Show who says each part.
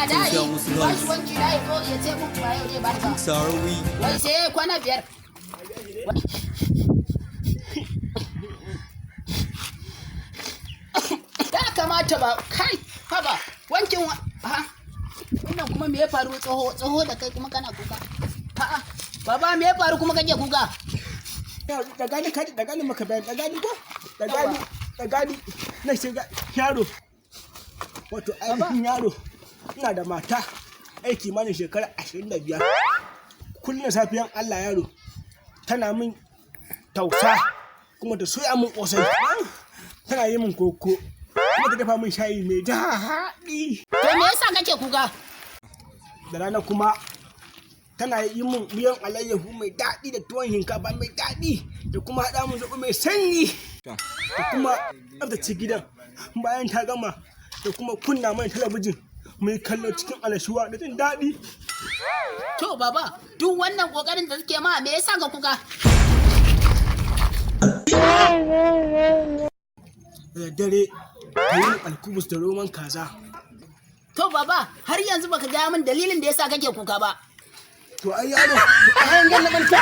Speaker 1: tausaya musu
Speaker 2: ba shi
Speaker 1: guys.
Speaker 2: wanki na ya zo ya ce mun ba yau zai ba ka.
Speaker 1: Sarawi.
Speaker 2: Wai sai kwana 5. Ya kamata ba kai haba wankin ha wannan kuma me ya faru tsoho da kai kuma kana kuka a'a baba me ya faru kuma kake kuka
Speaker 3: da gani maka bayan da gani na shiga yaro wato ainihin yaro ina da mata aiki mana shekara 25 kullum safiyan Allah yaro tana min tausa kuma ta soya min kosai tana yi min koko kuma ta dafa min shayi mai daɗi
Speaker 2: to me yasa kake kuka
Speaker 3: da rana kuma tana yi min miyan alayyahu mai daɗi da tuwon shinkafa mai daɗi da kuma haɗa min zaɓi mai sanyi da kuma tsaftace gidan bayan ta gama da kuma kunna mai talabijin mai kallo cikin alashuwa da jin daɗi.
Speaker 2: to baba duk wannan kokarin da suke ma me yasa ka kuka
Speaker 3: da dare ta yi alkubus da roman kaza.
Speaker 2: to baba har yanzu baka gaya min dalilin da yasa kake kuka ba
Speaker 3: To ai yaro, ai an ganna barka.